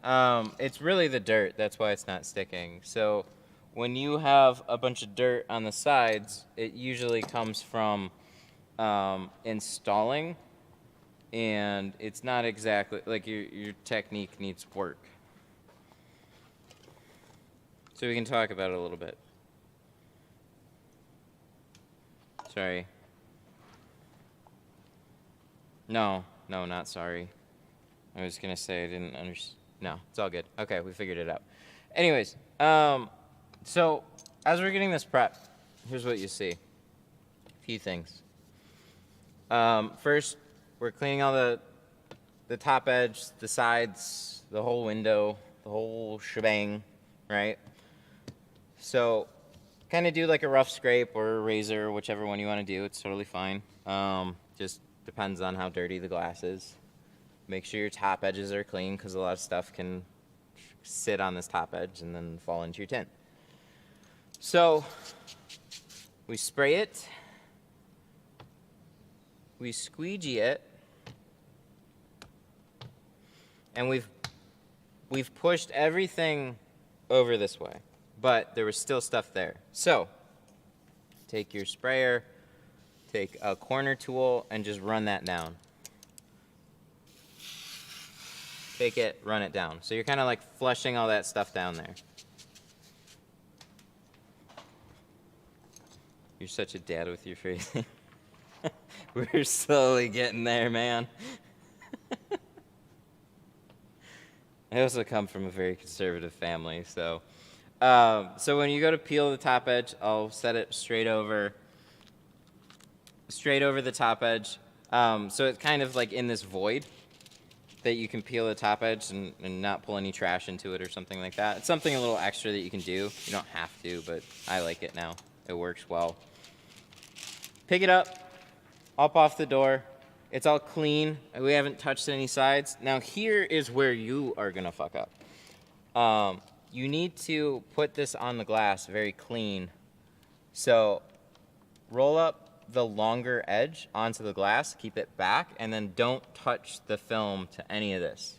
It's really the dirt. That's why it's not sticking. So when you have a bunch of dirt on the sides, it usually comes from installing, and it's not exactly like your technique needs work. So we can talk about it a little bit. Sorry. No, not sorry. I was gonna say I didn't understand. No, it's all good. Okay, we figured it out. Anyways, so as we're getting this prep, here's what you see. A few things. First, we're cleaning all the top edge, the sides, the whole window, the whole shebang, right? So kind of do like a rough scrape or a razor, whichever one you want to do. It's totally fine. Just depends on how dirty the glass is. Make sure your top edges are clean because a lot of stuff can sit on this top edge and then fall into your tint. So we spray it, we squeegee it, and we've pushed everything over this way, but there was still stuff there. So take your sprayer, take a corner tool, and just run that down. Take it, run it down. So you're kind of like flushing all that stuff down there. You're such a dad with your phrasing. We're slowly getting there, man. I also come from a very conservative family, so when you go to peel the top edge, I'll set it straight over the top edge. So it's kind of like in this void that you can peel the top edge and not pull any trash into it or something like that. It's something a little extra that you can do. You don't have to, but I like it now. It works well. Pick it up off the door. It's all clean. We haven't touched any sides. Now here is where you are gonna fuck up. You need to put this on the glass very clean. So roll up the longer edge onto the glass, keep it back, and then don't touch the film to any of this.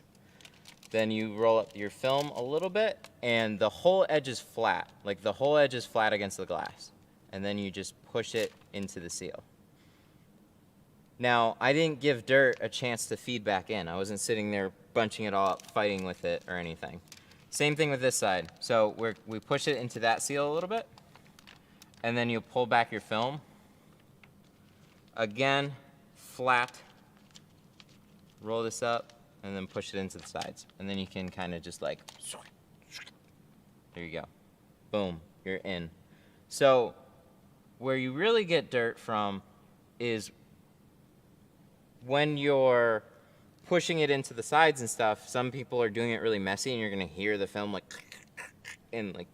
Then you roll up your film a little bit, and the whole edge is flat. Like the whole edge is flat against the glass. And then you just push it into the seal. Now, I didn't give dirt a chance to feed back in. I wasn't sitting there bunching it all up, fighting with it or anything. Same thing with this side. So we push it into that seal a little bit, and then you pull back your film. Again, flat, roll this up, and then push it into the sides. And then you can kind of just like, there you go. Boom, you're in. So where you really get dirt from is when you're pushing it into the sides and stuff. Some people are doing it really messy, and you're gonna hear the film like, and like,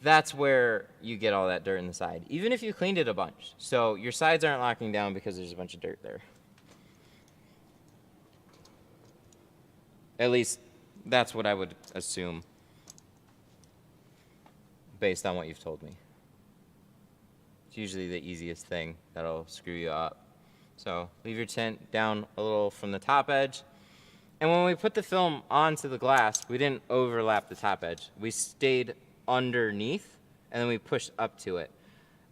that's where you get all that dirt in the side, even if you cleaned it a bunch. So your sides aren't locking down because there's a bunch of dirt there. At least that's what I would assume based on what you've told me. It's usually the easiest thing that'll screw you up. So leave your tint down a little from the top edge. And when we put the film onto the glass, we didn't overlap the top edge. We stayed underneath, and then we pushed up to it.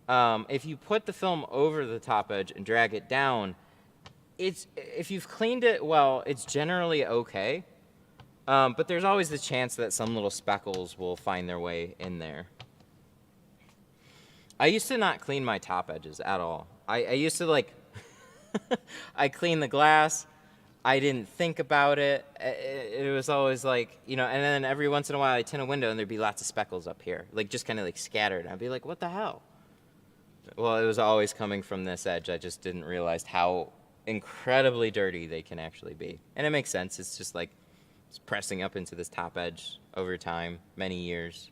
If you put the film over the top edge and drag it down, if you've cleaned it well, it's generally okay. But there's always the chance that some little speckles will find their way in there. I used to not clean my top edges at all. I used to like, I cleaned the glass. I didn't think about it. It was always like, you know, and then every once in a while I'd tint a window and there'd be lots of speckles up here, like just kind of like scattered. I'd be like, what the hell? Well, it was always coming from this edge. I just didn't realize how incredibly dirty they can actually be. And it makes sense. It's just like it's pressing up into this top edge over time, many years.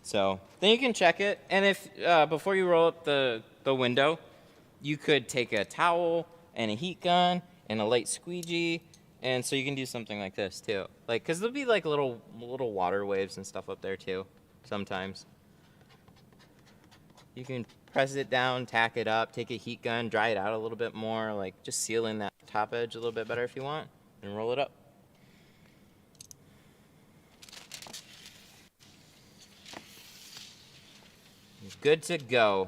So then you can check it, and if before you roll up the window, you could take a towel and a heat gun and a light squeegee, and so you can do something like this too. Like, cause there'll be like little water waves and stuff up there too, sometimes. You can press it down, tack it up, take a heat gun, dry it out a little bit more, like just seal in that top edge a little bit better if you want, and roll it up. Good to go.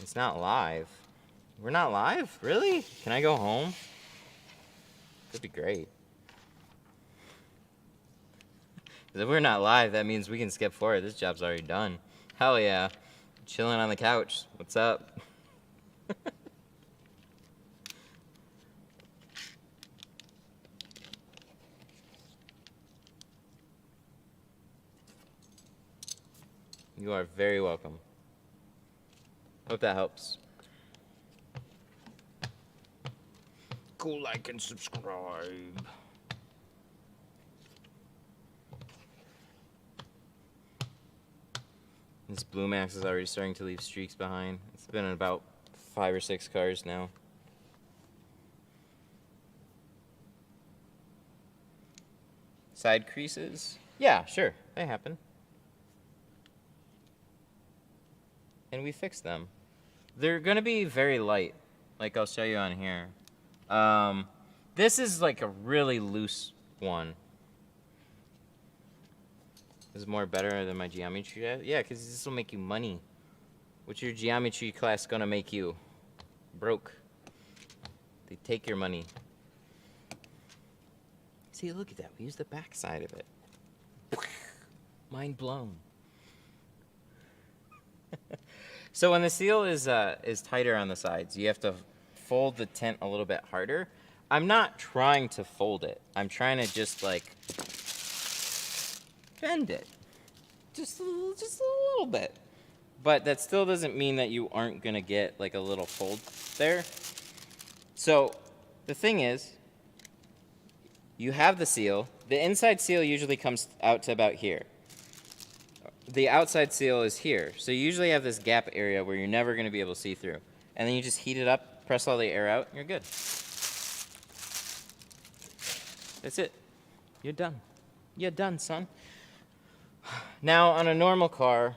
It's not live. We're not live? Really? Can I go home? That'd be great. If we're not live, that means we can skip forward. This job's already done. Hell yeah. Chilling on the couch. What's up? You are very welcome. Hope that helps. Go like and subscribe. This Blue Max is already starting to leave streaks behind. It's been in about 5 or 6 cars now. Side creases? Yeah, sure, they happen. And we fix them. They're gonna be very light, like I'll show you on here. This is like a really loose one. This is more better than my geometry. Yeah, because this will make you money. What's your geometry class gonna make you? Broke. They take your money. See, look at that. We use the back side of it. Mind blown. So when the seal is tighter on the sides, you have to fold the tint a little bit harder. I'm not trying to fold it. I'm trying to just like bend it, just a little bit. But that still doesn't mean that you aren't gonna get like a little fold there. So the thing is, you have the seal. The inside seal usually comes out to about here. The outside seal is here. So you usually have this gap area where you're never gonna be able to see through. And then you just heat it up, press all the air out, and you're good. That's it. You're done. You're done, son. Now, on a normal car,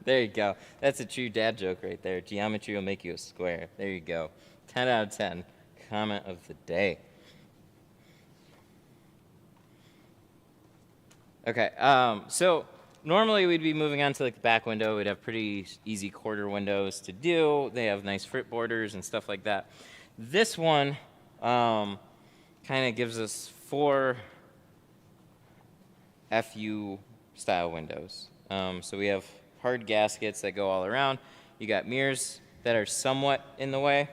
there you go. That's a true dad joke right there. Geometry will make you a square. There you go. 10 out of 10. Comment of the day. Okay, so normally we'd be moving on to like the back window. We'd have pretty easy quarter windows to do. They have nice frit borders and stuff like that. This one kind of gives us 4 FU style windows. So we have hard gaskets that go all around. You got mirrors that are somewhat in the way.